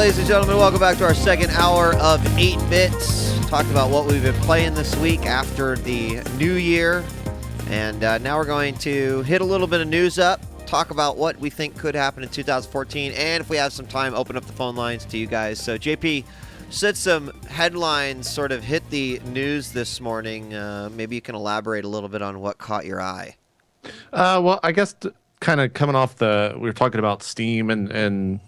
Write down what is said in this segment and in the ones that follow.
ladies and gentlemen, welcome back to our second hour of 8 Bits. Talk about what we've been playing this week after the new year. And now we're going to hit a little bit of news up, talk about what we think could happen in 2014, and if we have some time, open up the phone lines to you guys. So, JP, said some headlines sort of hit the news this morning. Maybe you can elaborate a little bit on what caught your eye. Well, I guess kind of coming off we were talking about Steam and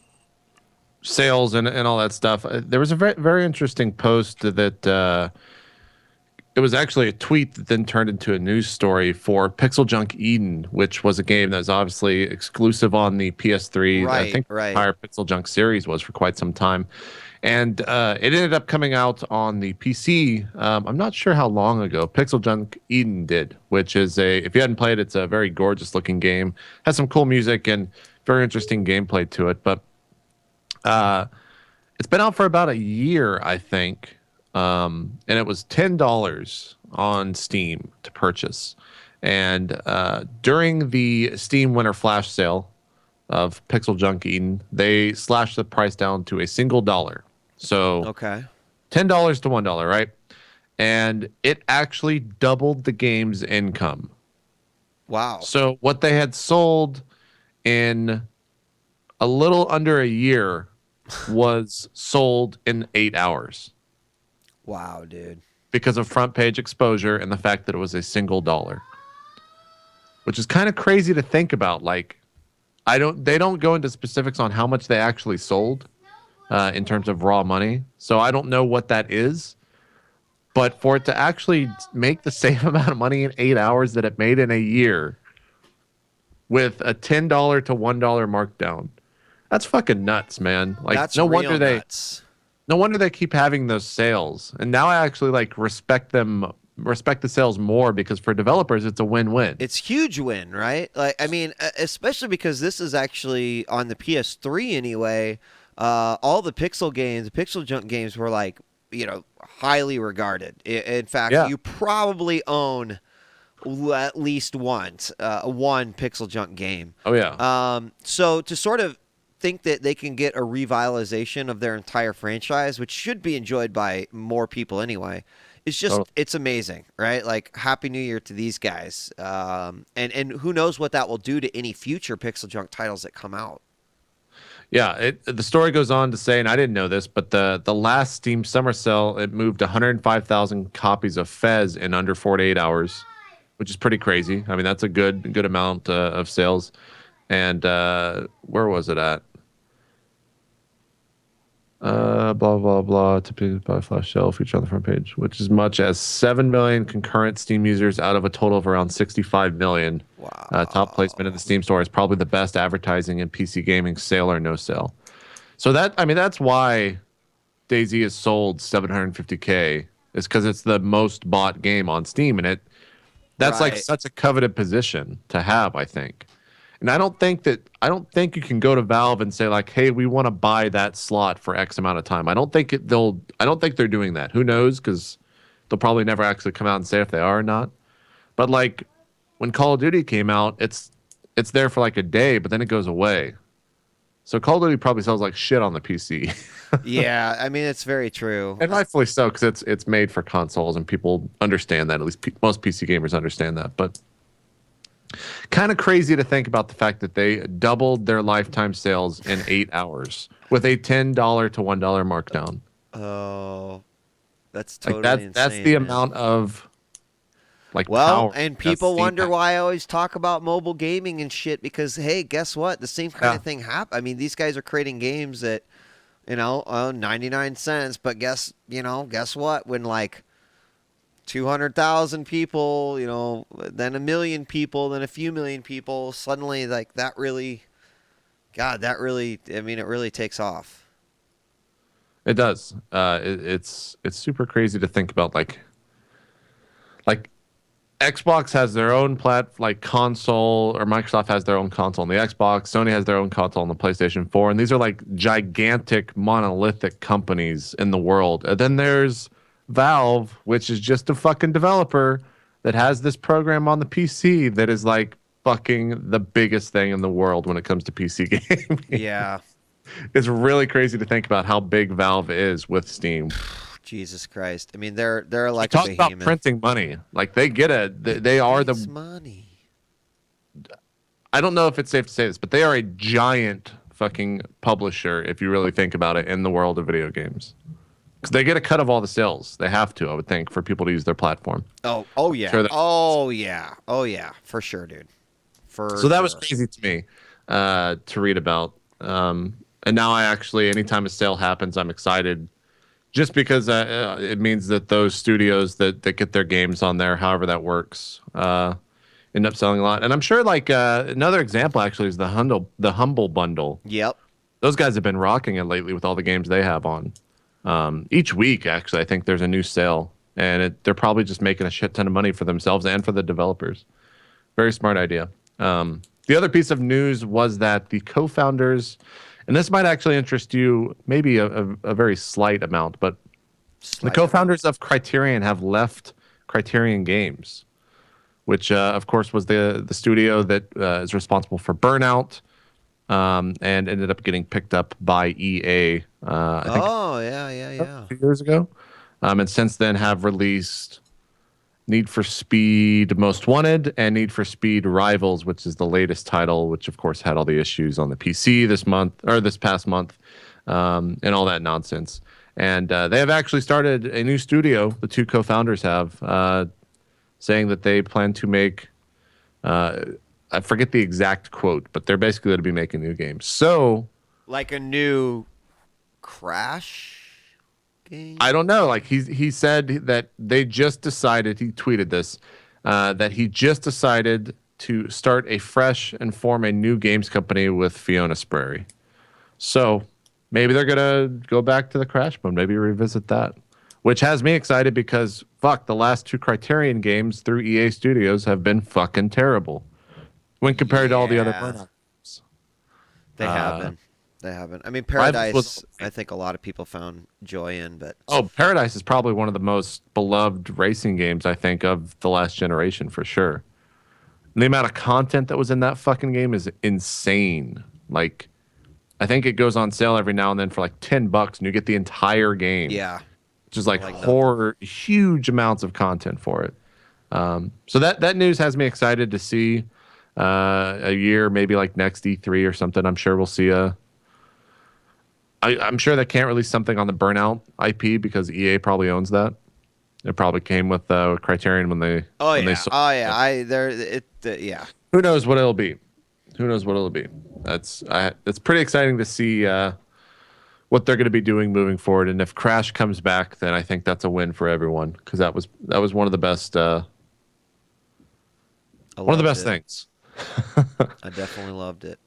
sales and all that stuff. There was a very, very interesting post that it was actually a tweet that then turned into a news story for Pixel Junk Eden, which was a game that was obviously exclusive on the PS3. Right, I think right. the entire Pixel Junk series was for quite some time. And it ended up coming out on the PC. I'm not sure how long ago. Pixel Junk Eden did, which is if you hadn't played, it's a very gorgeous looking game. Has some cool music and very interesting gameplay to it. But it's been out for about a year, I think. And it was $10 on Steam to purchase. And during the Steam Winter Flash sale of Pixel Junk Eden, they slashed the price down to a single dollar. So okay, $10 to $1, right? And it actually doubled the game's income. wow. So what they had sold in a little under a year was sold in 8 hours. Wow, dude. Because of front page exposure and the fact that it was a single dollar. Which is kind of crazy to think about. Like, they don't go into specifics on how much they actually sold in terms of raw money. So I don't know what that is. But for it to actually make the same amount of money in 8 hours that it made in a year with a $10 to $1 markdown, that's fucking nuts, man. Like, That's no real wonder nuts. No wonder they keep having those sales. And now I actually respect the sales more, because for developers it's a win-win. It's huge win, right? Like, I mean, especially because this is actually on the PS3 anyway. All the Pixel Junk games were like, highly regarded. In fact, Yeah. you probably own at least one Pixel Junk game. Oh yeah. So to sort of think that they can get a revitalization of their entire franchise, which should be enjoyed by more people anyway, it's just it's amazing, right? Like, Happy New Year to these guys, and who knows what that will do to any future Pixel Junk titles that come out. Yeah, the story goes on to say, and I didn't know this, but the last Steam Summer Sale, it moved 105,000 copies of Fez in under 48 hours, which is pretty crazy. I mean, that's a good amount of sales. And where was it at? Blah blah blah. Typically by flash sale, feature on the front page, which is much as 7 million concurrent Steam users out of a total of around 65 million. Wow. Top placement in the Steam store is probably the best advertising in PC gaming, sale or no sale. So that's why DayZ has sold 750K, is because it's the most bought game on Steam, and that's like such a coveted position to have, I think. And I don't think you can go to Valve and say, like, hey, we want to buy that slot for X amount of time. I don't think they're doing that. Who knows? Because they'll probably never actually come out and say if they are or not. But like, when Call of Duty came out, it's there for like a day, but then it goes away. So Call of Duty probably sells like shit on the PC. Yeah, I mean, it's very true. And rightfully so, because it's made for consoles, and people understand that. At least most PC gamers understand that. But kind of crazy to think about the fact that they doubled their lifetime sales in 8 hours with a $10 to $1 markdown. Oh, that's totally like insane. That's the man. amount of Well, power and people wonder has. why I always talk about mobile gaming and shit, because, hey, guess what? The same kind of thing happened. I mean, these guys are creating games that, 99 cents, but guess what? When like 200,000 people, then a million people, then a few million people, suddenly like that really, I mean, it really takes off. It does. It's super crazy to think about, like Xbox has their own console, or Microsoft has their own console on the Xbox. Sony has their own console on the PlayStation 4, and these are like gigantic monolithic companies in the world. And then there's Valve, which is just a fucking developer that has this program on the PC that is like fucking the biggest thing in the world when it comes to PC gaming. Yeah. It's really crazy to think about how big Valve is with Steam. Jesus Christ. I mean, they're We like a talk about behemoth. printing money. Like they get it. It They are the. prints money. I don't know if it's safe to say this, but they are a giant fucking publisher if you really think about it in the world of video games. Because they get a cut of all the sales. They have to, I would think, for people to use their platform. Oh yeah. Sure. Oh yeah. Oh yeah. For sure, dude. For So that was sure. crazy to me to read about. And now I actually, anytime a sale happens, I'm excited just because it means that those studios that get their games on there, however that works, end up selling a lot. And I'm sure like another example actually is the Humble Bundle. Yep. Those guys have been rocking it lately with all the games they have on. Each week, actually, I think there's a new sale, and they're probably just making a shit ton of money for themselves and for the developers. Very smart idea. The other piece of news was that the co-founders, and this might actually interest you, maybe a very slight amount, but the Slider. co-founders of Criterion have left Criterion Games, which, of course, was the studio that is responsible for Burnout, and ended up getting picked up by EA. I think Oh yeah, yeah, yeah. 2 years ago, and since then have released Need for Speed Most Wanted and Need for Speed Rivals, which is the latest title, which of course had all the issues on the PC this past month, and all that nonsense. And they have actually started a new studio. The two co-founders have, saying that they plan to make. I forget the exact quote, but they're basically going to be making new games. So Like a new Crash game. I don't know. Like he said that they just decided. He tweeted this that he just decided to start a fresh and form a new games company with Fiona Sprary. So maybe they're gonna go back to the Crash mode. Maybe revisit that, which has me excited because fuck, the last two Criterion games through EA Studios have been fucking terrible when compared to all the other Yeah. Burnout games. They haven't. They haven't. I mean, Rivals Paradise. was I think a lot of people found joy in, but Paradise is probably one of the most beloved racing games, I think, of the last generation for sure. And the amount of content that was in that fucking game is insane. Like, I think it goes on sale every now and then for like $10 and you get the entire game. yeah. Which is like Like horror, huge amounts of content for it. So that news has me excited to see a year, maybe like next E3 or something. I'm sure we'll see I'm sure they can't release something on the Burnout IP because EA probably owns that. It probably came with Criterion when they Oh when yeah. they sold. Oh yeah. Yeah. Who knows what it'll be? Who knows what it'll be? It's pretty exciting to see what they're going to be doing moving forward. And if Crash comes back, then I think that's a win for everyone because that was one of the best I one of the loved best it. things. I definitely loved it.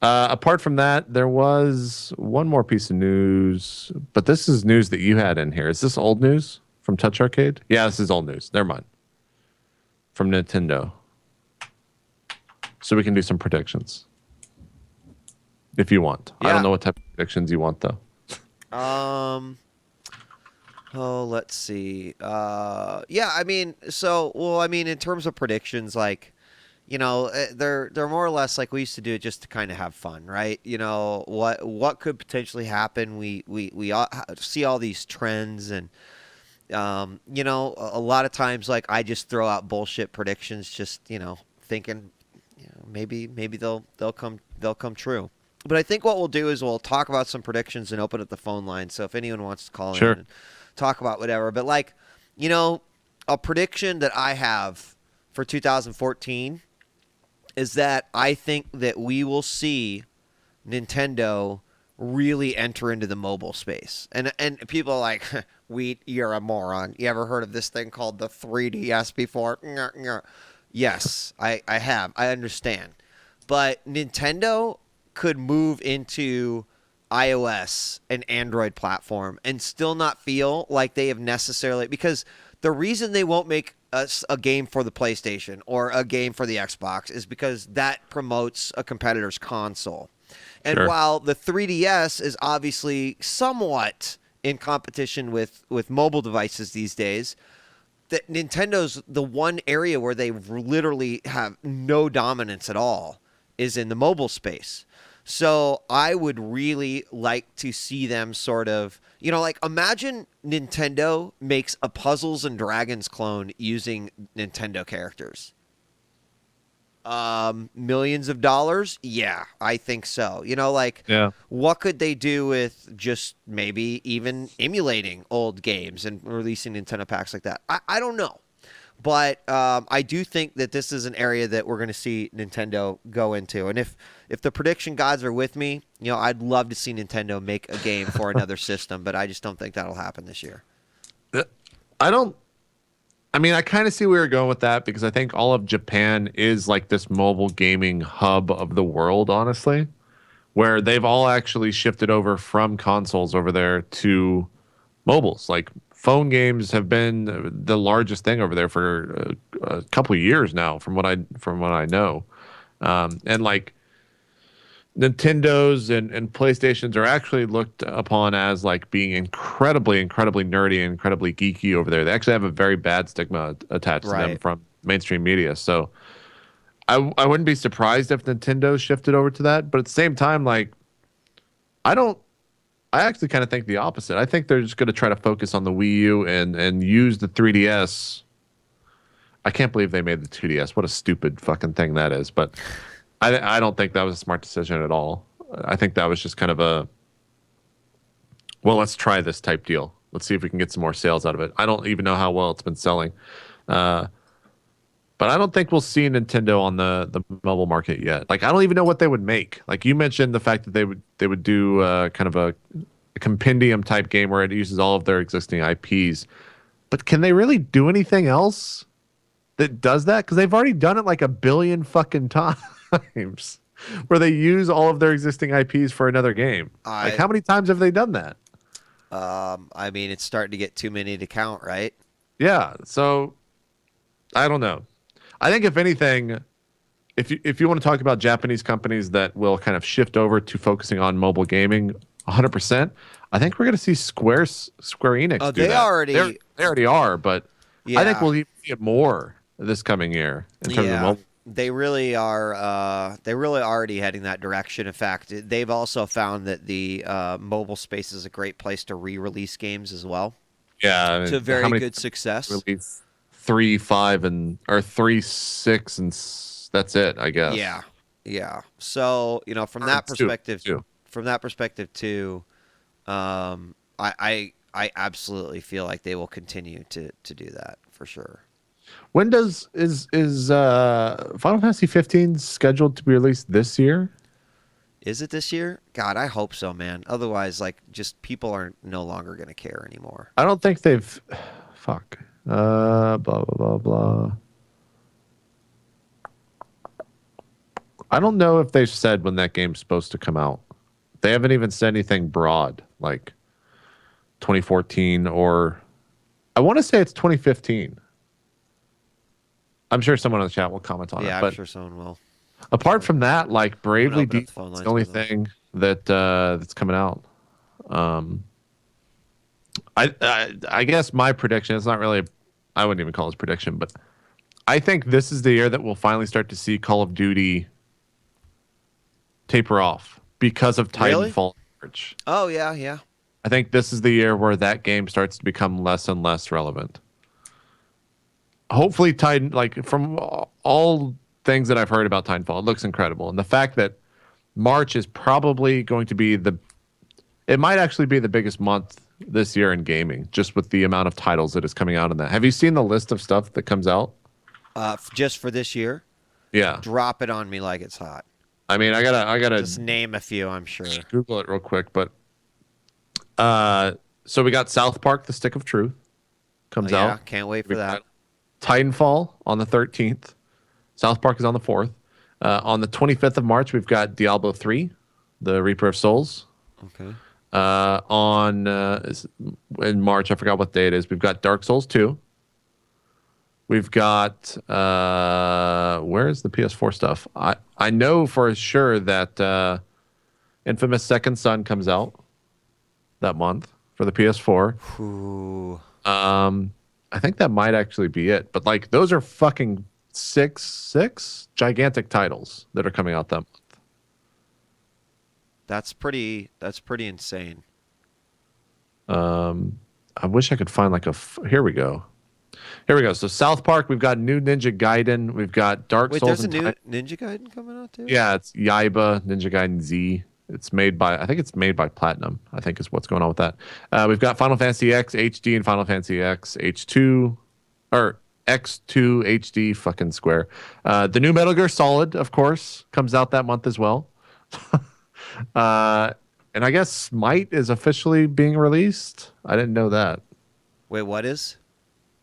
Apart from that, there was one more piece of news, but this is news that you had in here. Is this old news from Touch Arcade? Yeah, this is old news. Never mind. From Nintendo. So we can do some predictions. If you want. I Yeah. don't know what type of predictions you want, though. Oh, let's see. Yeah, I mean, in terms of predictions, like, they're more or less like we used to do it just to kind of have fun, right? What could potentially happen? We all see all these trends, and a lot of times, like I just throw out bullshit predictions, just thinking, maybe they'll come true. But I think what we'll do is we'll talk about some predictions and open up the phone line. So if anyone wants to call in Sure. and talk about whatever, but like, a prediction that I have for 2014 is that I think that we will see Nintendo really enter into the mobile space. And people are like, you're a moron. You ever heard of this thing called the 3DS before? Yes, I have. I understand. But Nintendo could move into iOS and Android platform and still not feel like they have necessarily, because the reason they won't make a game for the PlayStation or a game for the Xbox is because that promotes a competitor's console. And Sure. while the 3DS is obviously somewhat in competition with mobile devices these days, that Nintendo's the one area where they literally have no dominance at all is in the mobile space. So I would really like to see them sort of, like imagine Nintendo makes a Puzzles and Dragons clone using Nintendo characters. Millions of dollars? Yeah, I think so. Like Yeah. what could they do with just maybe even emulating old games and releasing Nintendo packs like that? I don't know. But I do think that this is an area that we're going to see Nintendo go into. And if the prediction gods are with me, I'd love to see Nintendo make a game for another system, but I just don't think that'll happen this year. I don't. I mean, I kind of see where you're going with that because I think all of Japan is like this mobile gaming hub of the world, honestly, where they've all actually shifted over from consoles over there to mobiles. Like phone games have been the largest thing over there for a couple of years now, from what I know, and like Nintendos and PlayStations are actually looked upon as like being incredibly, incredibly nerdy and incredibly geeky over there. They actually have a very bad stigma attached to them Right. from mainstream media. So I wouldn't be surprised if Nintendo shifted over to that. But at the same time, like I don't. I actually kind of think the opposite. I think they're just going to try to focus on the Wii U and use the 3DS. I can't believe they made the 2DS. What a stupid fucking thing that is. But I don't think that was a smart decision at all. I think that was just kind of a, well, let's try this type deal. Let's see if we can get some more sales out of it. I don't even know how well it's been selling. Uh, but I don't think we'll see Nintendo on the mobile market yet. Like I don't even know what they would make. Like you mentioned the fact that they would do kind of a compendium type game where it uses all of their existing IPs. But can they really do anything else that does that? Because they've already done it like a billion fucking times, where they use all of their existing IPs for another game. Like I how many times have they done that? I mean, it's starting to get too many to count, right? Yeah. So I don't know. I think if anything, if you want to talk about Japanese companies that will kind of shift over to focusing on mobile gaming 100%, I think we're going to see Square Enix Oh, do they that. already, They already are, but I think yeah, we'll even see it more this coming year in terms of yeah. mobile. They really are. They really already heading that direction. In fact, they've also found that the mobile space is a great place to re-release games as well. Yeah, I To mean, how very many good times success. release 3, 5, and or 3, 6, and that's it, I guess. Yeah, yeah. So from Or that 2, perspective, 2. too, I absolutely feel like they will continue to do that for sure. When does is Final Fantasy 15 scheduled to be released this year? Is it this year? God, I hope so, man. Otherwise, like, just people are no longer going to care anymore. I don't think they've. Fuck. Blah blah blah blah. I don't know if they've said when that game's supposed to come out. They haven't even said anything broad like 2014 or I want to say it's 2015. I'm sure someone in the chat will comment on it. Yeah, I'm But sure someone will. apart from that, like I'm gonna Bravely open up the Default phone is the lines only for them. thing that's coming out. Um, I guess my prediction, it's not really, I wouldn't even call it a prediction, but I think this is the year that we'll finally start to see Call of Duty taper off because of Really? Titanfall. Surge. Oh yeah, yeah. I think this is the year where that game starts to become less and less relevant. Hopefully, Titan, like from all things that I've heard about Titanfall, it looks incredible. And the fact that March is probably going to be it might actually be the biggest month this year in gaming, just with the amount of titles that is coming out in that. Have you seen the list of stuff that comes out? Just for this year, Yeah. drop it on me like it's hot. I mean, I gotta Just name a few. I'm sure. Google it real quick, but so we got South Park: The Stick of Truth Oh, comes yeah, out. can't wait We for that. got Titanfall on the 13th. South Park is on the 4th. On the 25th of March, we've got Diablo 3, The Reaper of Souls. Okay. In March, I forgot what day it is. We've got Dark Souls 2. We've got where's the PS4 stuff? I know for sure that Infamous Second Son comes out that month for the PS4. Ooh. I think that might actually be it. But like those are fucking six gigantic titles that are coming out that month. That's pretty insane. I wish I could find like here we go. Here we go. So South Park, we've got new Ninja Gaiden, we've got Dark Wait, Souls there's a and new Ninja Gaiden coming out too? yeah, it's Yaiba Ninja Gaiden Z. I think it's made by Platinum. I think is what's going on with that. We've got Final Fantasy X HD and Final Fantasy X H2 or X2 HD fucking square. The new Metal Gear Solid, of course, comes out that month as well. And I guess Smite is officially being released. I didn't know that. Wait, what is?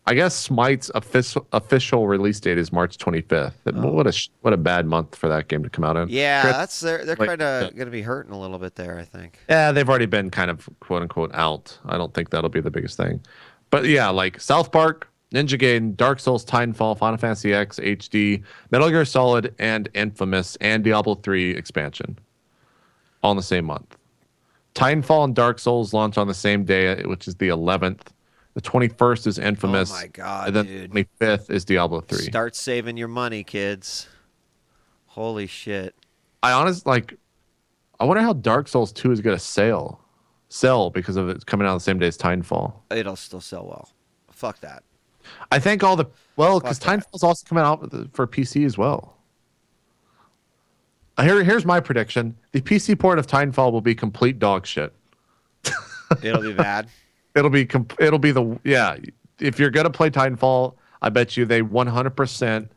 I guess Smite's official release date is March 25th. Oh. What a bad month for that game to come out in. Yeah, they're Like, kind of going to be hurting a little bit there, I think. yeah, they've already been kind of quote unquote out. I don't think that'll be the biggest thing. But yeah, like South Park, Ninja Gaiden, Dark Souls, Titanfall, Final Fantasy X HD, Metal Gear Solid, and Infamous, and Diablo 3 expansion all in the same month. Titanfall and Dark Souls launch on the same day, which is the 11th. The 21st is Infamous. Oh my god, and then dude. The 25th is Diablo 3. Start saving your money, kids. Holy shit. I wonder how Dark Souls 2 is going to sell because of it coming out the same day as Titanfall. It'll still sell well. Fuck that. I think because Titanfall's also coming out for PC as well. Here's my prediction: the PC port of Titanfall will be complete dog shit. It'll be bad. It'll be If you're gonna play Titanfall, I bet you they 100%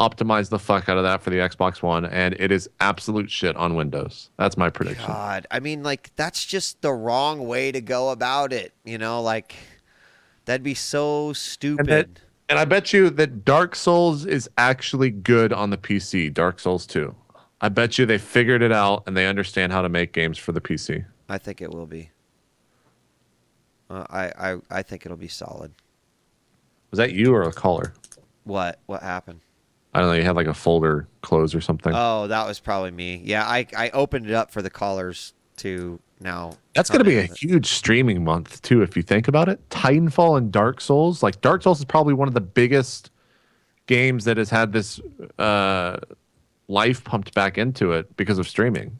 optimize the fuck out of that for the Xbox One, and it is absolute shit on Windows. That's my prediction. God, I mean, like that's just the wrong way to go about it. You know, like that'd be so stupid. And I bet you that Dark Souls is actually good on the PC. Dark Souls 2. I bet you they figured it out and they understand how to make games for the PC. I think it will be. I think it'll be solid. Was that you or a caller? What happened? I don't know. You had like a folder closed or something. Oh, that was probably me. Yeah, I opened it up for the callers to now. That's going to be a huge streaming month too, if you think about it. Titanfall and Dark Souls. Like Dark Souls is probably one of the biggest games that has had this life pumped back into it because of streaming.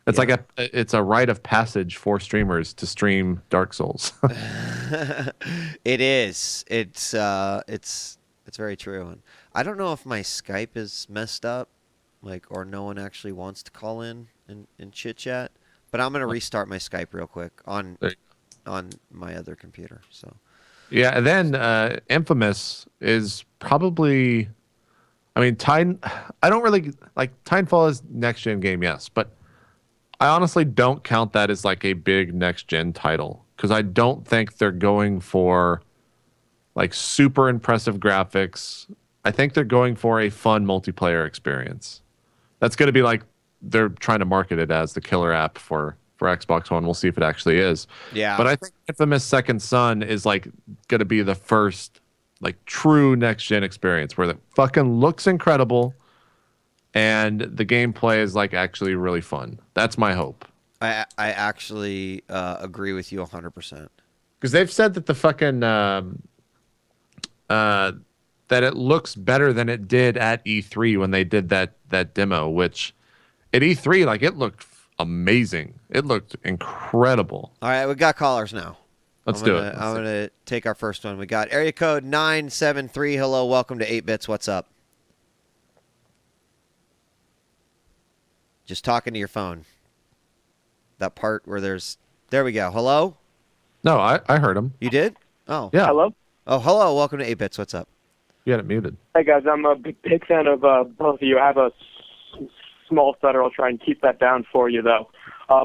It's like it's a rite of passage for streamers to stream Dark Souls. It is. It's very true. And I don't know if my Skype is messed up, like, or no one actually wants to call in and chit chat. But I'm gonna restart my Skype real quick on my other computer. So. Yeah, and then Infamous is probably. I mean, I don't really like Titanfall is next gen game, yes, but I honestly don't count that as like a big next gen title because I don't think they're going for like super impressive graphics. I think they're going for a fun multiplayer experience. That's going to be like they're trying to market it as the killer app for Xbox One. We'll see if it actually is. Yeah. But I think Infamous Second Son is like going to be the first like true next gen experience where it fucking looks incredible and the gameplay is like actually really fun. That's my hope. I actually agree with you 100%. Because they've said that the fucking that it looks better than it did at E3 when they did that demo, which at E3 like it looked amazing. It looked incredible. All right, we got callers now. Let's do it. I'm going to take our first one. We got area code 973. Hello, welcome to 8-Bits. What's up? Just talking to your phone. That part where there we go. Hello? No, I heard him. You did? Oh. Yeah. Hello? Oh, hello. Welcome to 8-Bits. What's up? You had it muted. Hey, guys. I'm a big fan of both of you. I have a small stutter. I'll try and keep that down for you, though.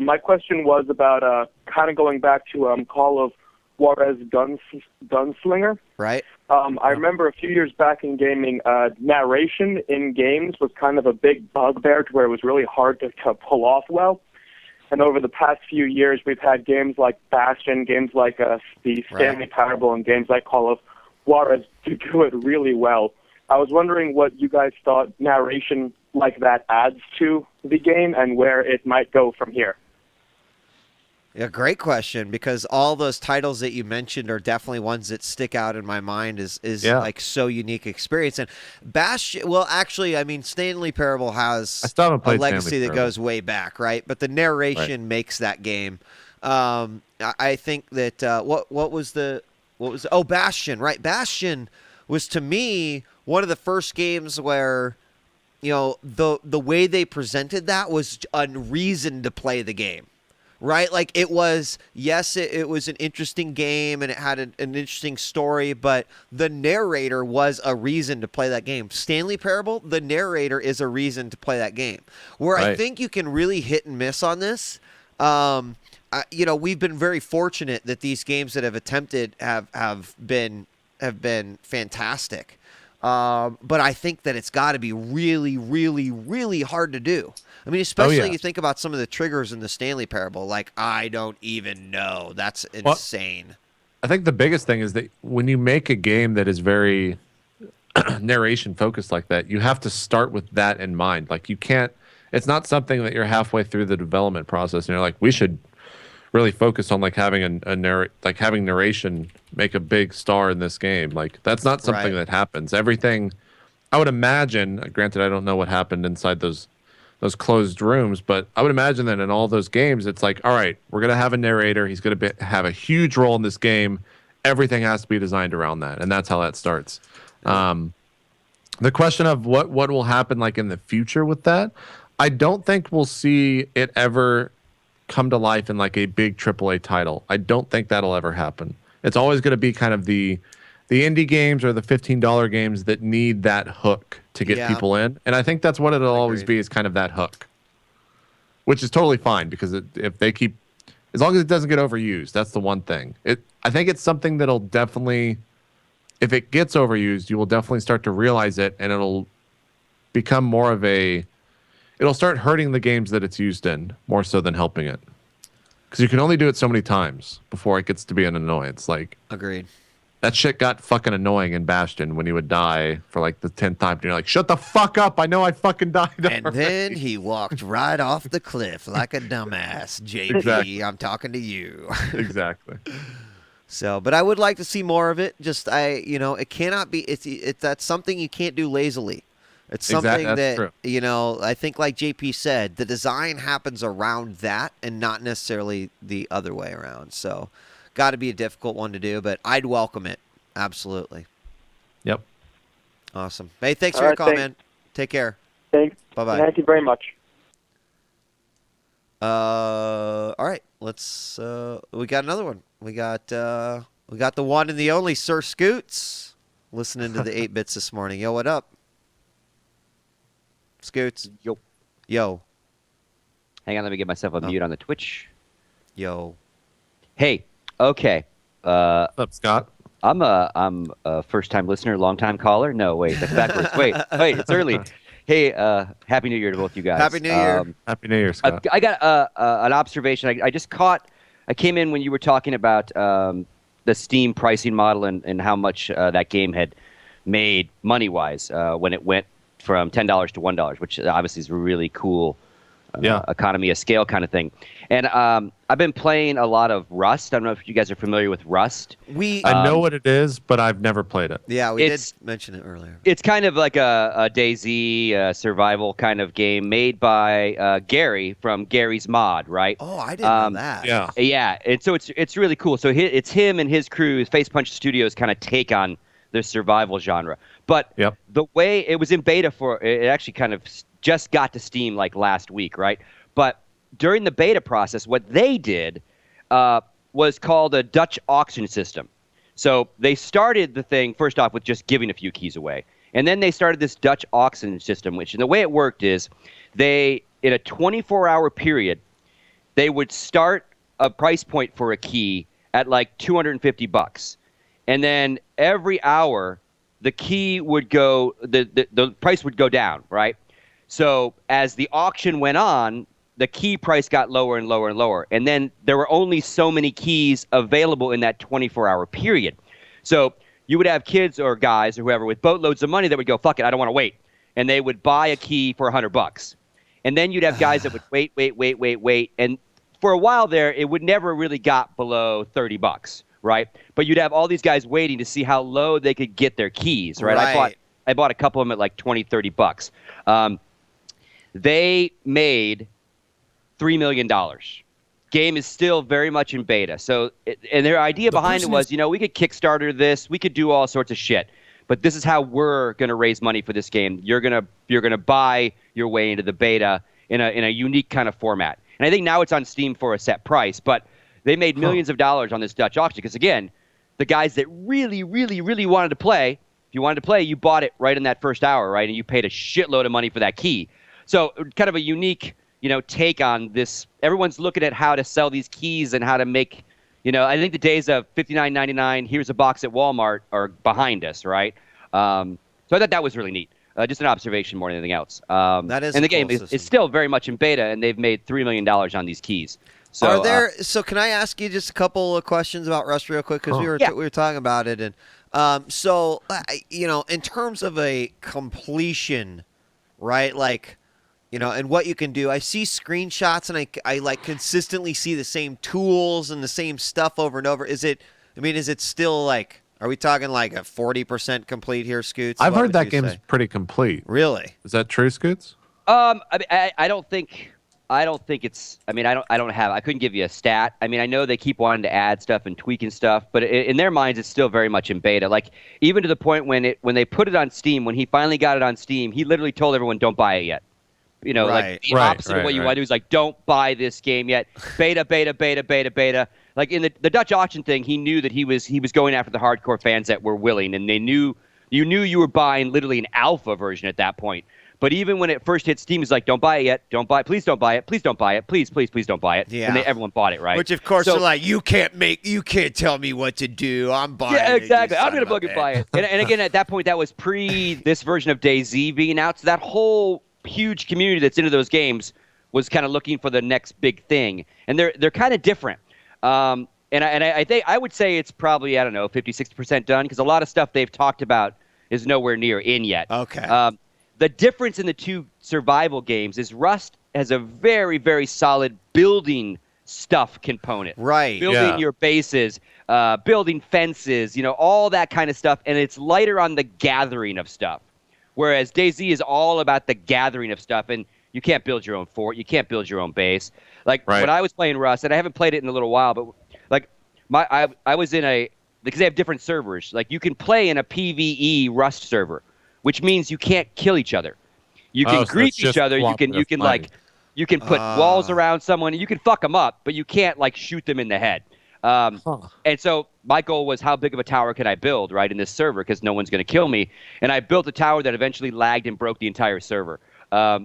My question was about kind of going back to Call of Juarez Gunslinger. Right. I remember a few years back in gaming, narration in games was kind of a big bugbear to where it was really hard to pull off well. And over the past few years, we've had games like Bastion, games like the Stanley Parable, and games like Call of Juarez do it really well. I was wondering what you guys thought narration like that adds to the game and where it might go from here. Yeah, great question, because all those titles that you mentioned are definitely ones that stick out in my mind is Yeah. like so unique experience. And Bastion, well, actually, I mean, Stanley Parable I has still haven't a played Stanley legacy that Parable. goes way back, right? But the Right. narration makes that game. I think that oh, Bastion, right? Bastion was, to me, one of the first games where, the way they presented that was a reason to play the game, right? Like, it was, yes, it was an interesting game and it had an interesting story, but the narrator was a reason to play that game. Stanley Parable, the narrator is a reason to play that game. Where I Right. think you can really hit and miss on this, we've been very fortunate that these games that have attempted have been fantastic. But I think that it's got to be really, really, really hard to do. I mean, Oh especially yeah. you think about some of the triggers in the Stanley Parable. Like, I don't even know. That's Well, insane. I think the biggest thing is that when you make a game that is very narration focused like that, you have to start with that in mind. Like you can't. It's not something that you're halfway through the development process and you're like, we should really focus on like having like having narration make a big star in this game. Like that's not something Right. that happens. Everything I would imagine, granted I don't know what happened inside those closed rooms, but I would imagine that in all those games it's like, all right, we're going to have a narrator, he's going to have a huge role in this game. Everything has to be designed around that, and that's how that starts. Um the question of what will happen like in the future with that, I don't think we'll see it ever come to life in like a big AAA title. I don't think that'll ever happen. It's always going to be kind of the indie games or the $15 games that need that hook to get Yeah. people in. And I think that's what it'll always Agreed. be, is kind of that hook, which is totally fine because if they keep, as long as it doesn't get overused, that's the one thing. I think it's something that'll definitely, if it gets overused, you will definitely start to realize it, and it'll become more of it'll start hurting the games that it's used in more so than helping it. Because you can only do it so many times before it gets to be an annoyance. Like, Agreed. that shit got fucking annoying in Bastion when he would die for like the 10th time. And you're like, shut the fuck up. I know I fucking died. And already." then he walked right off the cliff like a dumbass. JP, Exactly. I'm talking to you. Exactly. So, but I would like to see more of it. Just it cannot be. It's that's something you can't do lazily. It's something That's that true. I think, like JP said, the design happens around that and not necessarily the other way around. So, got to be a difficult one to do, but I'd welcome it. Absolutely. Yep. Awesome. Hey, thanks All for your right, call, thanks. man. Take care. Thanks. Bye-bye. Thank you very much. All right. Let's. We got another one. We got the one and the only Sir Scoots listening to the 8 bits this morning. Yo, what up? Scoots. Yo. Yo. Hang on, let me get myself a mute on the Twitch. Yo. Hey, okay. What's up, Scott? I'm a first-time listener, long-time caller. No, wait, that's backwards. wait, it's early. Hey, Happy New Year to both you guys. Happy New Year. Happy New Year, Scott. I got an observation. I came in when you were talking about the Steam pricing model and how much that game had made money-wise when it went from $10 to $1, which obviously is a really cool economy of scale kind of thing. And I've been playing a lot of Rust. I don't know if you guys are familiar with Rust. I know what it is, but I've never played it. Yeah, we did mention it earlier. It's kind of like a DayZ survival kind of game made by Gary from Gary's Mod, right? Oh, I didn't know that. Yeah. Yeah, and so it's really cool. So it's him and his crew, Face Punch Studios, kind of take on the survival genre. But the way it was in beta it actually kind of just got to Steam like last week, right? But during the beta process, what they did was called a Dutch auction system. So they started the thing first off with just giving a few keys away, and then they started this Dutch auction system, which, and the way it worked is they, in a 24-hour period, they would start a price point for a key at like $250, and then every hour the key would go, the price would go down, right? So as the auction went on, the key price got lower and lower and lower, and then there were only so many keys available in that 24-hour period. So you would have kids or guys or whoever with boatloads of money that would go, fuck it, I don't want to wait, and they would buy a key for $100. And then you'd have guys that would wait, and for a while there, it would never really got below $30, right? But you'd have all these guys waiting to see how low they could get their keys, right? I bought a couple of them at like $20-$30. They made $3 million. Game is still very much in beta. So, and their idea behind it was, we could Kickstarter this, we could do all sorts of shit, but this is how we're going to raise money for this game. You're gonna buy your way into the beta in a unique kind of format. And I think now it's on Steam for a set price, but they made millions of dollars on this Dutch auction because, again, the guys that really, really, really wanted to play, if you wanted to play, you bought it right in that first hour, right? And you paid a shitload of money for that key. So kind of a unique, take on this. Everyone's looking at how to sell these keys and how to make, I think the days of $59.99, here's a box at Walmart are behind us, right? So I thought that was really neat. Just an observation more than anything else. That is, and the cool game is still very much in beta, and they've made $3 million on these keys. So, so can I ask you just a couple of questions about Rust real quick? Because we were talking about it, and in terms of a completion, right? Like, and what you can do. I see screenshots, and I like consistently see the same tools and the same stuff over and over. Is it still like? Are we talking like a 40% complete here, Scoots? I've heard that game's pretty complete. Really? Is that true, Scoots? I don't think it's. I couldn't give you a stat. I mean, I know they keep wanting to add stuff and tweaking stuff, but in their minds, it's still very much in beta. Like even to the point when they put it on Steam, when he finally got it on Steam, he literally told everyone, "Don't buy it yet." Like the opposite of what you want to do is like, "Don't buy this game yet." Beta, beta, beta, beta, beta. Like in the Dutch auction thing, he knew that he was going after the hardcore fans that were willing, and you knew you were buying literally an alpha version at that point. But even when it first hit Steam, he's like, "Don't buy it yet. Don't buy it. Please don't buy it. Please don't buy it. Please, please, please don't buy it." Yeah. And everyone bought it, right? Which of course they're like, you can't tell me what to do. I'm buying it. Yeah, exactly. I'm gonna fucking buy it. And again, at that point, that was pre this version of DayZ being out. So that whole huge community that's into those games was kind of looking for the next big thing, and they're kind of different. And I think I would say it's probably 50-60% done because a lot of stuff they've talked about is nowhere near in yet. Okay. The difference in the two survival games is Rust has a very, very solid building stuff component. Right. Building your bases, building fences, all that kind of stuff, and it's lighter on the gathering of stuff. Whereas DayZ is all about the gathering of stuff, and you can't build your own fort, you can't build your own base. Like when I was playing Rust, and I haven't played it in a little while, but like I was in because they have different servers. Like you can play in a PvE Rust server, which means you can't kill each other. You can greet each other. You can put walls around someone, and you can fuck them up, but you can't like shoot them in the head. And so my goal was how big of a tower can I build right in this server because no one's going to kill me. And I built a tower that eventually lagged and broke the entire server,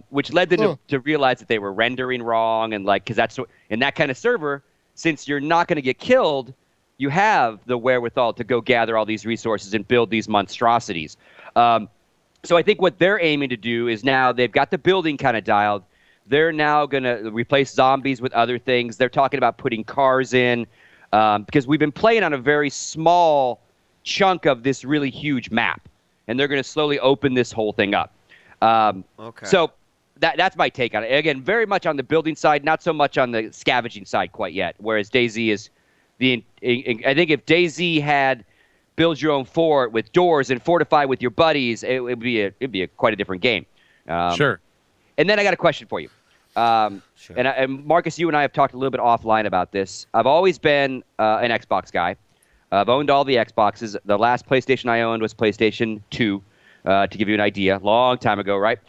which led them to realize that they were rendering wrong. And because in that kind of server, since you're not going to get killed, you have the wherewithal to go gather all these resources and build these monstrosities. So I think what they're aiming to do is now they've got the building kind of dialed. They're now going to replace zombies with other things. They're talking about putting cars in because we've been playing on a very small chunk of this really huge map, and they're going to slowly open this whole thing up. Okay. So that's my take on it. Again, very much on the building side, not so much on the scavenging side quite yet, whereas DayZ is I think if DayZ had build your own fort with doors and fortify with your buddies, it'd be quite a different game. Sure. And then I got a question for you. Sure. And Marcus, you and I have talked a little bit offline about this. I've always been an Xbox guy. I've owned all the Xboxes. The last PlayStation I owned was PlayStation 2, to give you an idea, long time ago, right?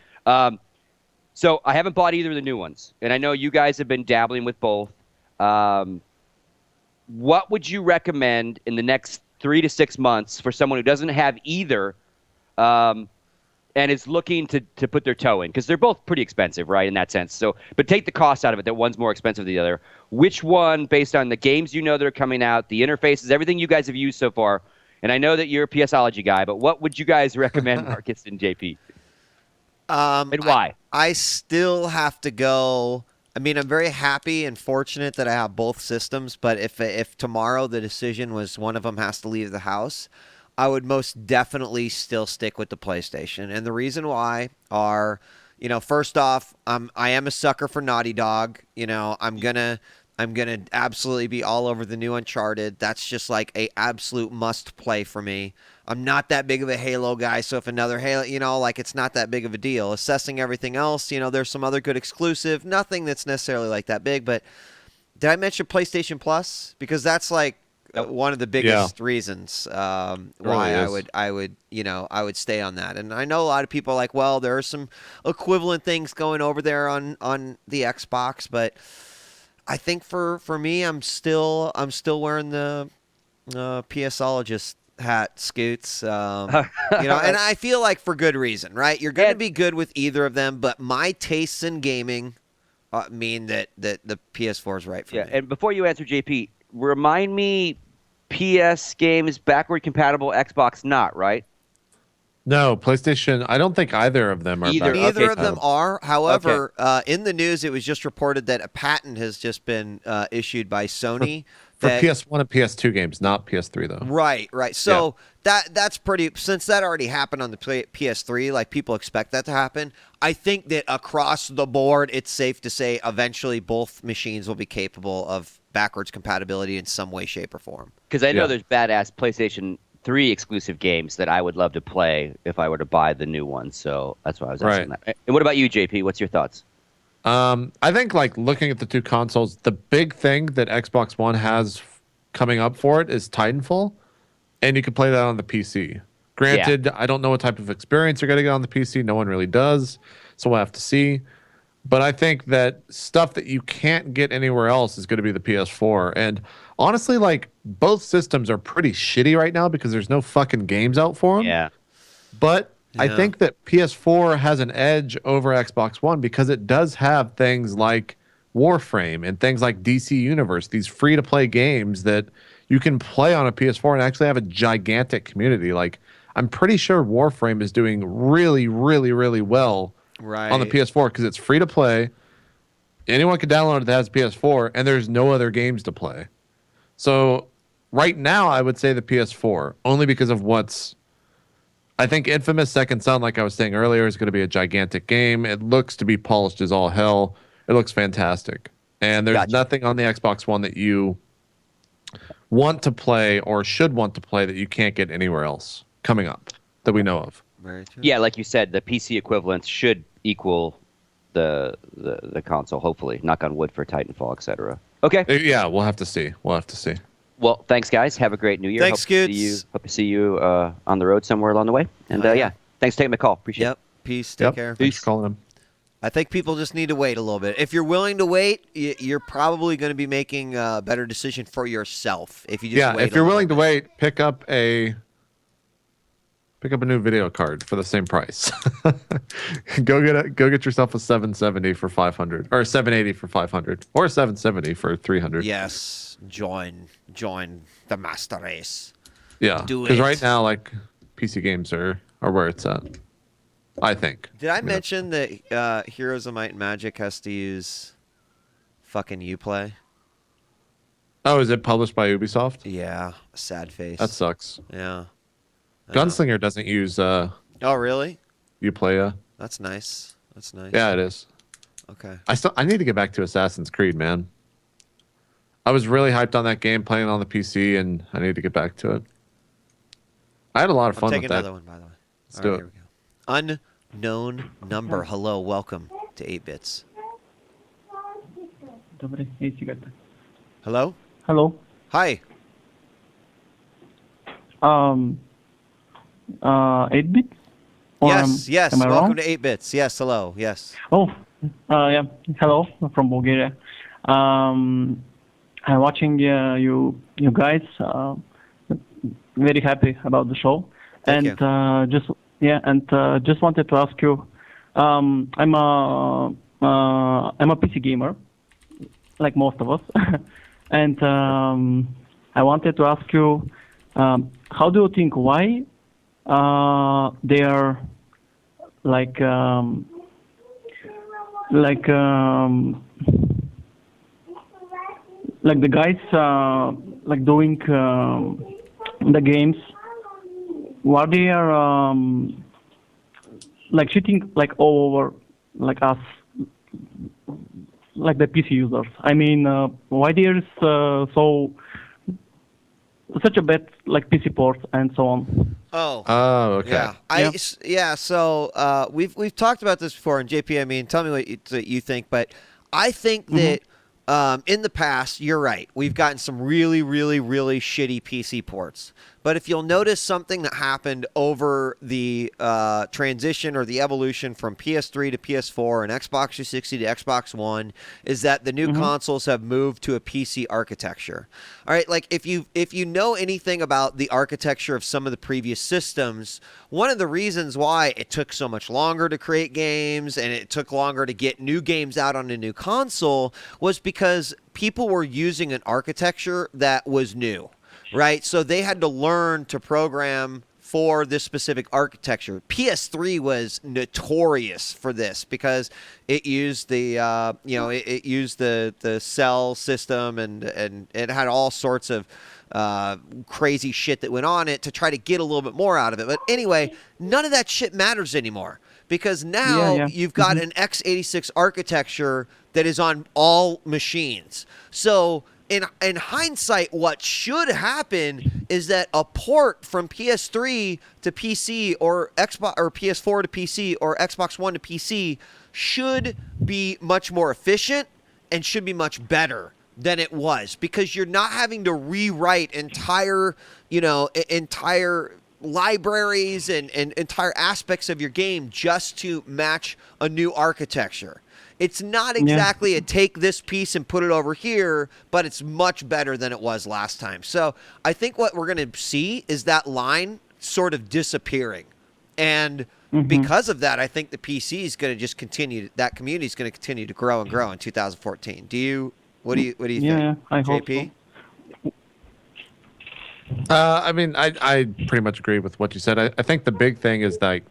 So I haven't bought either of the new ones. And I know you guys have been dabbling with both. What would you recommend in the next 3 to 6 months for someone who doesn't have either and is looking to put their toe in? Because they're both pretty expensive, right, in that sense. So, but take the cost out of it, that one's more expensive than the other. Which one, based on the games that are coming out, the interfaces, everything you guys have used so far, and I know that you're a PSology guy, but what would you guys recommend, Marcus and JP? And why? I still have to go. I mean, I'm very happy and fortunate that I have both systems, but if tomorrow the decision was one of them has to leave the house, I would most definitely still stick with the PlayStation. And the reason why are, first off, I am a sucker for Naughty Dog. I'm going to I'm going to absolutely be all over the new Uncharted. That's just like a absolute must play for me. I'm not that big of a Halo guy, so if another Halo, like it's not that big of a deal. Assessing everything else, there's some other good exclusive. Nothing that's necessarily like that big, but did I mention PlayStation Plus? Because that's like one of the biggest reasons why I would stay on that. And I know a lot of people are like, well, there are some equivalent things going over there on the Xbox, but I think for me, I'm still wearing the PSologist hat, Scoots. And I feel like for good reason, right? You're going to be good with either of them, but my tastes in gaming mean that the PS4 is right for me. And before you answer, JP, remind me, PS games backward compatible, Xbox not, right? No, PlayStation. I don't think either of them are. Neither of them are. However, in the news, it was just reported that a patent has just been issued by Sony for PS1 and PS2 games, not PS3 though. Right. So that's pretty. Since that already happened on the PS3, like people expect that to happen. I think that across the board, it's safe to say eventually both machines will be capable of backwards compatibility in some way, shape, or form. Because I know there's badass PlayStation 3 exclusive games that I would love to play if I were to buy the new one. So that's why I was asking that. And what about you, JP? What's your thoughts? I think like looking at the two consoles, the big thing that Xbox One has coming up for it is Titanfall, and you can play that on the PC. Granted, I don't know what type of experience you're going to get on the PC. No one really does, so we'll have to see. But I think that stuff that you can't get anywhere else is going to be the PS4. And honestly, like both systems are pretty shitty right now because there's no fucking games out for them. Yeah. But I think that PS4 has an edge over Xbox One because it does have things like Warframe and things like DC Universe, these free-to-play games that you can play on a PS4 and actually have a gigantic community. Like, I'm pretty sure Warframe is doing really, really, really well on the PS4 because it's free to play. Anyone can download it that has a PS4, and there's no other games to play. So right now, I would say the PS4, only because of I think Infamous Second Son, like I was saying earlier, is going to be a gigantic game. It looks to be polished as all hell. It looks fantastic. And there's nothing on the Xbox One that you want to play or should want to play that you can't get anywhere else coming up that we know of. Very true. Yeah, like you said, the PC equivalents should equal the console, hopefully. Knock on wood for Titanfall, etc. Okay. Yeah, we'll have to see. Well, thanks, guys. Have a great New Year. Thanks, Scoots. Hope to see you on the road somewhere along the way. And thanks for taking my call. Appreciate it. Peace. Take care. Thanks for calling him. I think people just need to wait a little bit. If you're willing to wait, you're probably going to be making a better decision for yourself. If you just wait. If you're willing to wait, pick up a new video card for the same price. Go get yourself a 770 for 500 or 780 for 500 or 770 for 300. Yes, join the master race. Yeah, because right now, like PC games are where it's at. I think. Did I mention that Heroes of Might and Magic has to use fucking Uplay? Oh, is it published by Ubisoft? Yeah, sad face. That sucks. Yeah. Gunslinger doesn't use Oh, really? Uplay. That's nice. Yeah, it is. Okay. I need to get back to Assassin's Creed, man. I was really hyped on that game, playing on the PC, and I need to get back to it. I had a lot of fun with that. Take another one, by the way. Let's do it. Here we go. Unknown number. Hello, welcome to 8 Bits. Hello? Hello. Hi. 8-bit? Yes. Am I Welcome wrong? to 8 Bits. Yes, hello. Yes. Oh, yeah. Hello from Bulgaria. I'm watching you guys. Very happy about the show. Thank you. Just wanted to ask you. I'm a PC gamer, like most of us, and I wanted to ask you, how do you think why they are like the guys like doing the games, why they are like cheating like all over like us, like the PC users. I mean, why there is such a bad like PC port and so on. Oh, okay. Yeah. So we've talked about this before, and JP, I mean, tell me what you think, but I think that in the past, you're right. We've gotten some really, really, really shitty PC ports. But if you'll notice something that happened over the transition or the evolution from PS3 to PS4 and Xbox 360 to Xbox One, is that the new consoles have moved to a PC architecture. All right, like if you know anything about the architecture of some of the previous systems, one of the reasons why it took so much longer to create games and it took longer to get new games out on a new console was because people were using an architecture that was new. Right, so they had to learn to program for this specific architecture. PS3 was notorious for this because it used the it used the cell system and it had all sorts of crazy shit that went on it to try to get a little bit more out of it. But anyway, none of that shit matters anymore because now you've got an x86 architecture that is on all machines. So in hindsight, what should happen is that a port from PS3 to PC or Xbox or PS4 to PC or Xbox One to PC should be much more efficient and should be much better than it was because you're not having to rewrite entire libraries and entire aspects of your game just to match a new architecture. It's not exactly a take this piece and put it over here, but it's much better than it was last time. So I think what we're going to see is that line sort of disappearing. And because of that, I think the PC is going to just continue, that community is going to continue to grow and grow in 2014. What do you think? Yeah, I hope JP? so. I mean, I pretty much agree with what you said. I think the big thing is like,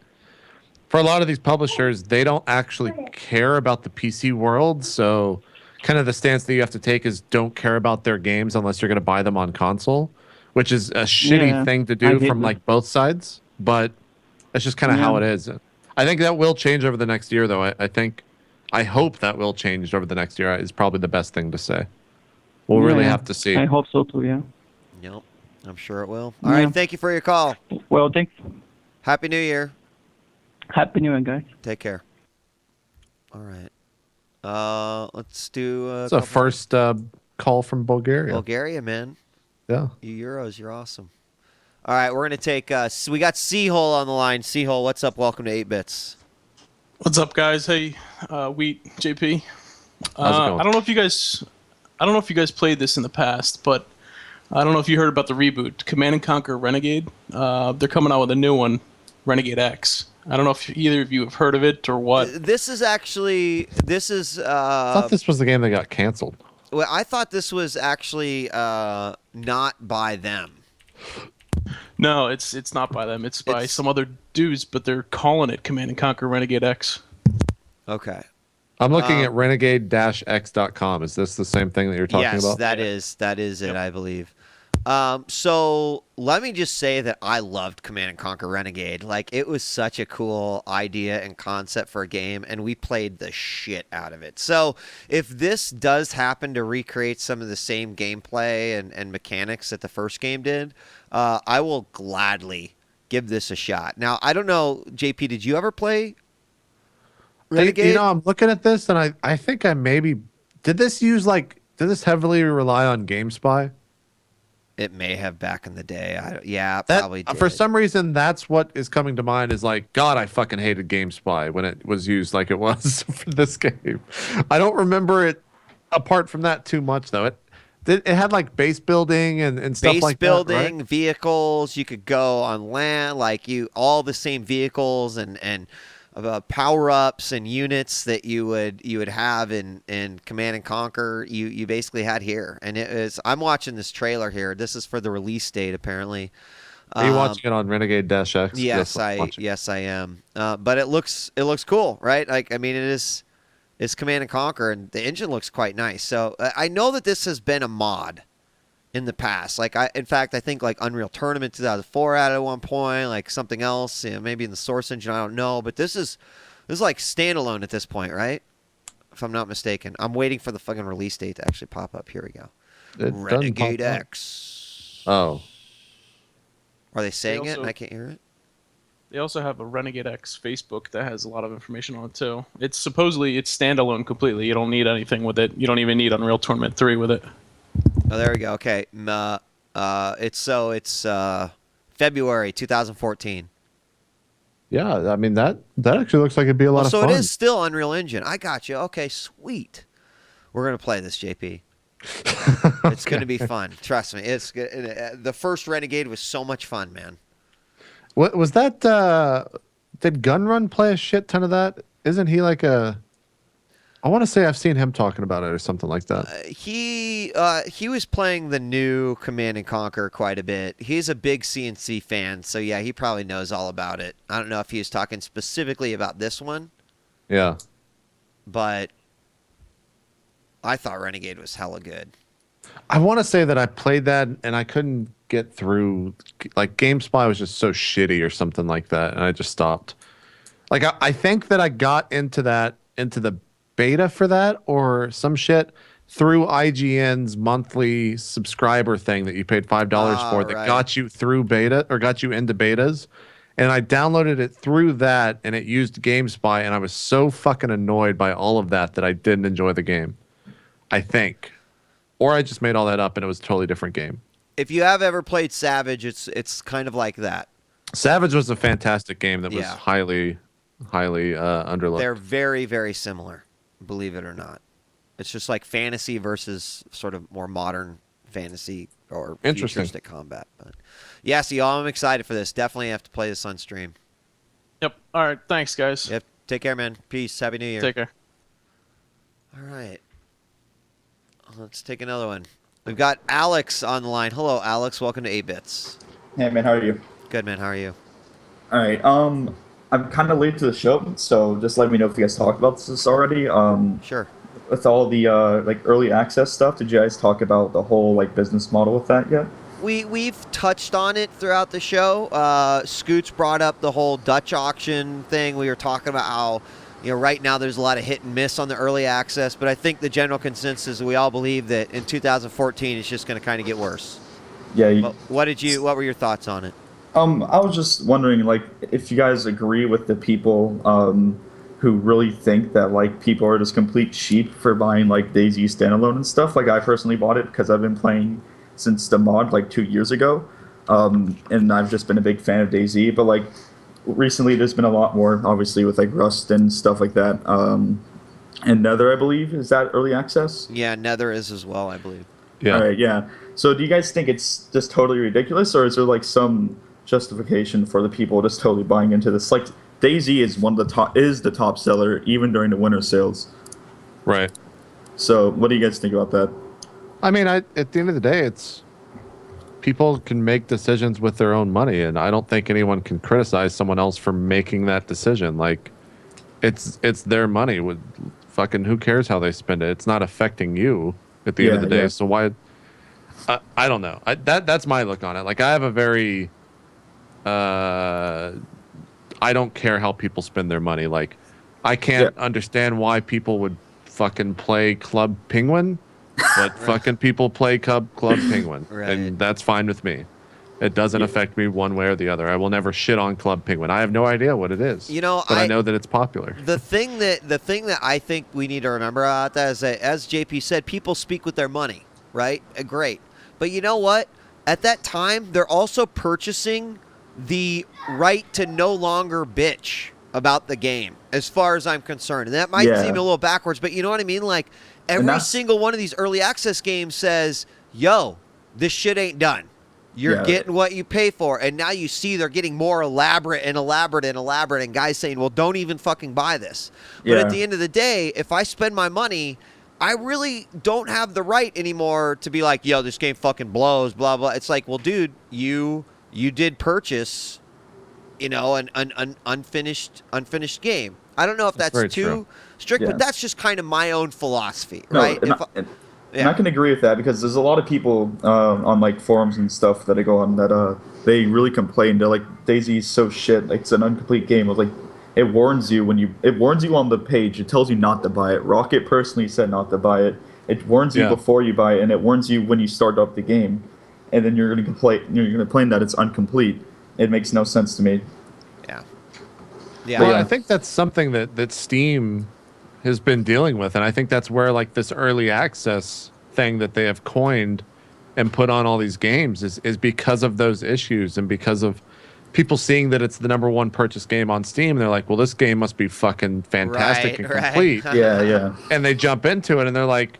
for a lot of these publishers, they don't actually care about the PC world. So kind of the stance that you have to take is don't care about their games unless you're going to buy them on console, which is a shitty thing to do from like both sides. But that's just kind of how it is. I think that will change over the next year, though. I hope that will change over the next year is probably the best thing to say. We'll really have to see. I hope so too, yeah. Yep, I'm sure it will. All right, thank you for your call. Well, thanks. Happy New Year. Happy New Year, guys. Take care. All right. Let's do. It's a first call from Bulgaria. Bulgaria, man. Yeah. You Euros, you're awesome. All right, we're gonna take. We got Seahole on the line. Seahole, what's up? Welcome to 8-Bits. What's up, guys? Hey, Wheat, JP. How's it going? I don't know if you guys played this in the past, but I don't know if you heard about the reboot, Command and Conquer Renegade. They're coming out with a new one, Renegade X. I don't know if either of you have heard of it or what. This is. I thought this was the game that got canceled. Well, I thought this was actually not by them. No, it's not by them. It's by some other dudes, but they're calling it Command and Conquer Renegade X. Okay. I'm looking at renegade-x.com. Is this the same thing that you're talking about? Yes, that is it, I believe. So let me just say that I loved Command and Conquer Renegade. Like, it was such a cool idea and concept for a game, and we played the shit out of it. So if this does happen to recreate some of the same gameplay and mechanics that the first game did, I will gladly give this a shot. Now, I don't know, JP, did you ever play Renegade? I'm looking at this, and I think I maybe... Did this heavily rely on GameSpy? It may have back in the day. Probably did. For some reason, that's what is coming to mind is like, God, I fucking hated GameSpy when it was used like it was for this game. I don't remember it apart from that too much, though. It had like base building and stuff like that, right? Base building, vehicles. You could go on land, all the same vehicles and power-ups and units that you would have in Command and Conquer. You basically had here, and it is. I'm watching this trailer here. This is for the release date, apparently. Are you watching it on Renegade-X? Yes, I am. But it looks cool, right? Like, I mean, it's Command and Conquer, and the engine looks quite nice. So I know that this has been a mod in the past. In fact, I think like Unreal Tournament 2004 had it at one point, like something else, maybe in the Source engine, I don't know. But this is like standalone at this point, right? if I'm not mistaken. I'm waiting for the fucking release date to actually pop up. Here we go. It Renegade doesn't pop up. X. Oh. Are they saying it also- and I can't hear it? They also have a Renegade X Facebook that has a lot of information on it too. It's supposedly it's standalone completely. You don't need anything with it. You don't even need Unreal Tournament 3 with it. Oh, there we go. Okay. It's February 2014. Yeah, I mean that actually looks like it'd be a lot of So fun. it is still Unreal Engine. I got you. Okay, sweet. We're gonna play this, JP. It's gonna be fun. Trust me. It's good. The first Renegade was so much fun, man. What was that? Did Gunrun play a shit ton of that? Isn't he like a? I want to say I've seen him talking about it or something like that. He was playing the new Command and Conquer quite a bit. He's a big CNC fan, so yeah, he probably knows all about it. I don't know if he was talking specifically about this one, Yeah. but I thought Renegade was hella good. I want to say that I played that and I couldn't get through. Like GameSpy was just so shitty or something like that, and I just stopped. Like I think that I got into the beta for that or some shit through IGN's monthly subscriber thing that you paid $5 for that right. got you through beta or got you into betas. And I downloaded it through that and it used GameSpy and I was so fucking annoyed by all of that I didn't enjoy the game. I think. Or I just made all that up and it was a totally different game. If you have ever played Savage, it's kind of like that. Savage was a fantastic game that was Yeah. highly underlooked. They're very, very similar, believe it or not. It's just like fantasy versus sort of more modern fantasy or Interesting. futuristic combat. But yeah, so y'all, I'm excited for this. Definitely have to play this on stream. Yep. All right. Thanks, guys. Yep. Take care, man. Peace. Happy New Year. Take care. All right. Let's take another one. We've got Alex on the line. Hello, Alex. Welcome to 8-Bits. Hey man, how are you? Good, man. How are you? All right. I'm kind of late to the show, so just let me know if you guys talked about this already. Sure. With all the like early access stuff, did you guys talk about the whole like business model with that yet? We've touched on it throughout the show. Scoots brought up the whole Dutch auction thing. We were talking about how, right now there's a lot of hit and miss on the early access, but I think the general consensus is we all believe that in 2014 it's just going to kind of get worse. Yeah. What were your thoughts on it? I was just wondering, like, if you guys agree with the people who really think that like people are just complete sheep for buying like DayZ standalone and stuff. Like I personally bought it because I've been playing since the mod like 2 years ago, and I've just been a big fan of DayZ. But like recently, there's been a lot more, obviously, with like Rust and stuff like that. And Nether, I believe, is that early access? Yeah, Nether is as well, I believe. Yeah. All right, yeah. So do you guys think it's just totally ridiculous, or is there like some justification for the people just totally buying into this? Like DayZ is the top seller even during the winter sales. Right. So what do you guys think about that? I mean, at the end of the day, it's people can make decisions with their own money, and I don't think anyone can criticize someone else for making that decision. Like, it's their money. With fucking who cares how they spend it? It's not affecting you at the end of the day. Yeah. So why? I don't know. That's my look on it. Like, I have a very I don't care how people spend their money. Like, I can't understand why people would fucking play Club Penguin, but fucking people play Club Penguin, and that's fine with me. It doesn't affect me one way or the other. I will never shit on Club Penguin. I have no idea what it is. But I know that it's popular. The thing that I think we need to remember about that is that, as JP said, people speak with their money, right? Great. But you know what? At that time, they're also purchasing the right to no longer bitch about the game, as far as I'm concerned. And that might seem a little backwards, but you know what I mean? Like, every single one of these early access games says, yo, this shit ain't done. You're getting what you pay for. And now you see they're getting more elaborate, and guys saying, well, don't even fucking buy this. But at the end of the day, if I spend my money, I really don't have the right anymore to be like, yo, this game fucking blows, blah, blah. It's like, well, dude, you did purchase, an unfinished game. I don't know if that's too strict, but that's just kind of my own philosophy, right? And I can agree with that, because there's a lot of people on like forums and stuff that I go on that they really complain. They're like, DayZ is so shit. Like, it's an incomplete game with like it warns you on the page. It tells you not to buy it. Rocket personally said not to buy it. It warns you before you buy it, and it warns you when you start up the game, and then you're going to complain that it's incomplete. It makes no sense to me. Yeah. Well, I think that's something that Steam has been dealing with, and I think that's where like this early access thing that they have coined and put on all these games is because of those issues and because of people seeing that it's the #1 purchase game on Steam. They're like, well, this game must be fucking fantastic and complete. Yeah. And they jump into it and they're like,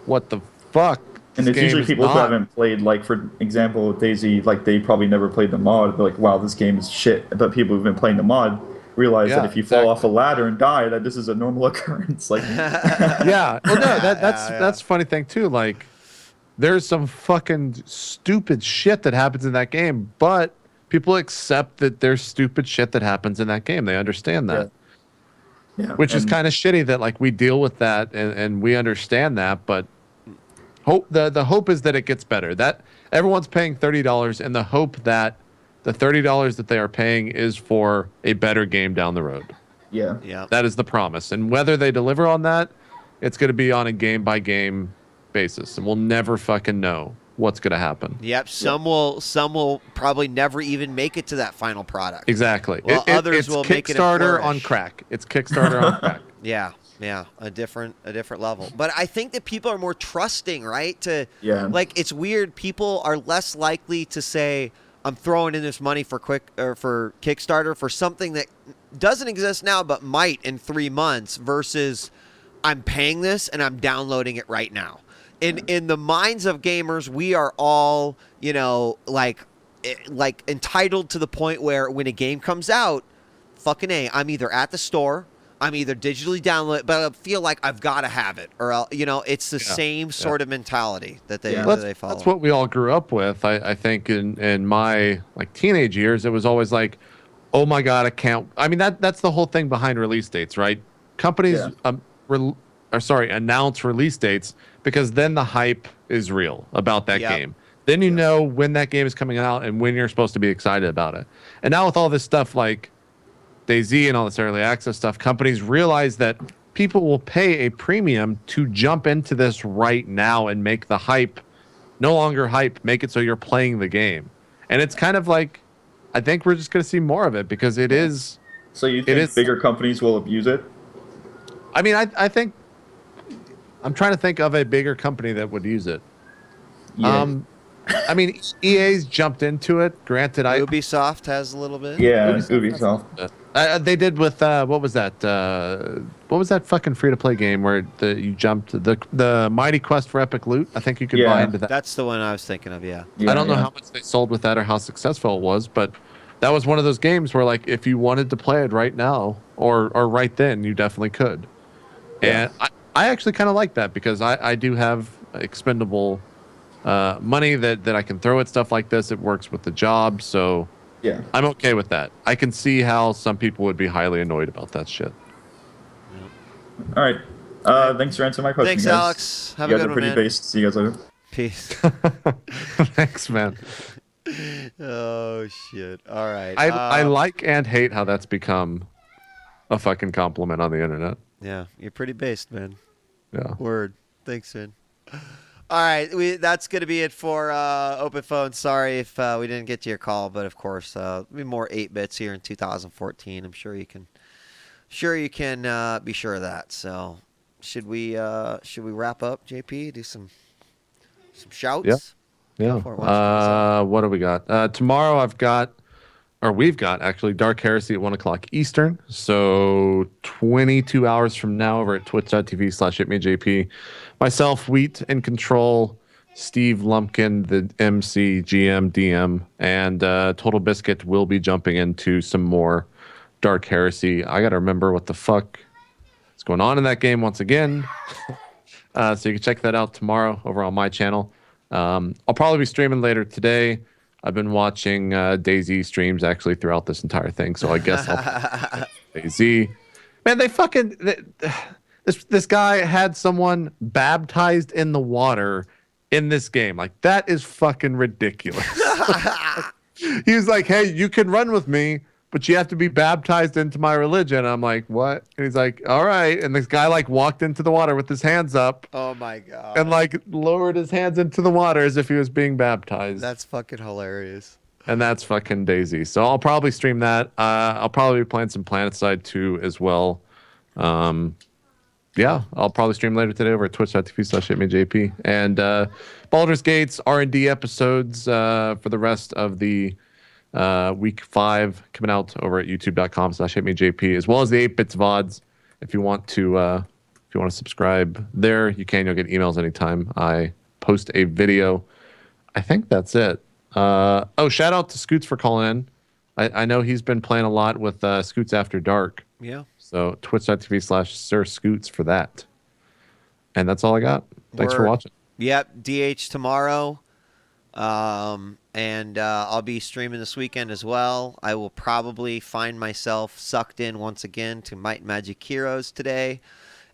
what the fuck? And it's usually people who haven't played, like, for example, DayZ, like, they probably never played the mod. They're like, wow, this game is shit. But people who've been playing the mod realize that if you fall off a ladder and die, that this is a normal occurrence. Like, yeah. Well, no, that's a funny thing, too. Like, there's some fucking stupid shit that happens in that game, but people accept that there's stupid shit that happens in that game. They understand that. Yeah. Which is kind of shitty that, like, we deal with that and we understand that, but the hope is that it gets better. That everyone's paying $30, and the hope that the $30 that they are paying is for a better game down the road. Yeah. That is the promise. And whether they deliver on that, it's going to be on a game by game basis, and we'll never fucking know what's going to happen. Yep. Some will probably never even make it to that final product. Exactly. Well, others will make it a Kickstarter flourish. on crack. It's Kickstarter on crack. Yeah, a different level. But I think that people are more trusting, right? Like, it's weird. People are less likely to say, "I'm throwing in this money for Kickstarter for something that doesn't exist now but might in 3 months," versus I'm paying this and I'm downloading it right now. In the minds of gamers, we are all, like entitled to the point where when a game comes out, fucking A, I'm either at the store, I'm either digitally download it, but I feel like I've got to have it, or it's the same sort of mentality that they follow. That's what we all grew up with. I think in my like teenage years, it was always like, oh my god, I can't. I mean that's the whole thing behind release dates, right? Companies announce release dates because then the hype is real about that game. Then you know when that game is coming out and when you're supposed to be excited about it. And now with all this stuff like DayZ and all this early access stuff, companies realize that people will pay a premium to jump into this right now and make the hype no longer hype, make it so you're playing the game. And it's kind of like, I think we're just going to see more of it because it is. So you think bigger companies will abuse it? I mean, I think, I'm trying to think of a bigger company that would use it. Yeah. I mean, EA's jumped into it. Granted, Ubisoft has a little bit. Yeah, Ubisoft. They did with what was that? What was that fucking free to play game where you jumped the Mighty Quest for Epic Loot? I think you could buy into that. That's the one I was thinking of. Yeah. I don't know how much they sold with that or how successful it was, but that was one of those games where, like, if you wanted to play it right now or right then, you definitely could. And I actually kind of like that because I do have expendable money that I can throw at stuff like this. It works with the job, so yeah, I'm okay with that. I can see how some people would be highly annoyed about that shit. All right. Thanks for answering my question. Thanks, guys. Alex. Have a good one, You guys are pretty man. based. See you guys later. Peace. Thanks, man. Oh shit! All right. I like and hate how that's become a fucking compliment on the internet. Yeah, you're pretty based, man. Yeah. Word. Thanks, man. All right, that's going to be it for Open Phone. Sorry if we didn't get to your call, but of course, there'll be more 8-bits here in 2014. I'm sure you can be sure of that. So, should we wrap up, JP? Do some shouts? Yeah. What do we got? Tomorrow we've got actually Dark Heresy at 1 o'clock Eastern. So 22 hours from now over at twitch.tv/itmeJP. Myself, Wheat in control, Steve Lumpkin, the MC, GM, DM, and Total Biscuit will be jumping into some more Dark Heresy. I got to remember what the fuck is going on in that game once again. So you can check that out tomorrow over on my channel. I'll probably be streaming later today. I've been watching DayZ streams actually throughout this entire thing, so I guess I'll DayZ. Man, this guy had someone baptized in the water in this game. Like, that is fucking ridiculous. He was like, "Hey, you can run with me, but you have to be baptized into my religion. I'm like, what? And he's like, all right. And this guy like walked into the water with his hands up. Oh my god. And like lowered his hands into the water as if he was being baptized. That's fucking hilarious. And that's fucking Daisy. So I'll probably stream that. I'll probably be playing some PlanetSide 2 as well. Yeah, I'll probably stream later today over at twitch.tv/itmeJP. And Baldur's Gate's R&D episodes for the rest of the week 5 coming out over at youtube.com/itmeJP, as well as the 8-bits VODs. If you want to subscribe there, you can. You'll get emails anytime I post a video. I think that's it. Shout out to Scoots for calling in. I know he's been playing a lot with Scoots After Dark. Yeah. So twitch.tv/SirScoots for that. And that's all I got. Thanks for watching. Yep. DH tomorrow. And I'll be streaming this weekend as well. I will probably find myself sucked in once again to Might and Magic Heroes today.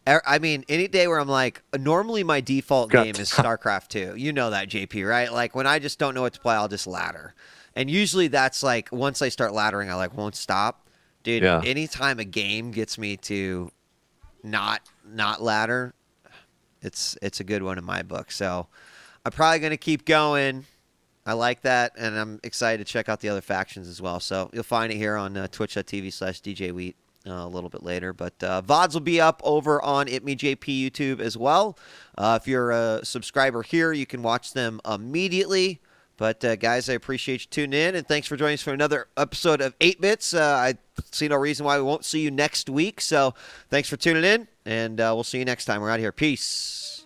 I mean, any day where I'm like, normally my default game is StarCraft 2. You know that, JP, right? Like, when I just don't know what to play, I'll just ladder. And usually that's like, once I start laddering, I like won't stop. Dude, anytime a game gets me to not ladder, it's a good one in my book. So I'm probably going to keep going. I like that, and I'm excited to check out the other factions as well. So you'll find it here on twitch.tv/DJWheat. A little bit later, but VODs will be up over on itmeJP YouTube as well. If you're a subscriber here, you can watch them immediately. But guys, I appreciate you tuning in, and thanks for joining us for another episode of 8-Bits. I see no reason why we won't see you next week, so thanks for tuning in, and we'll see you next time. We're out of here. Peace.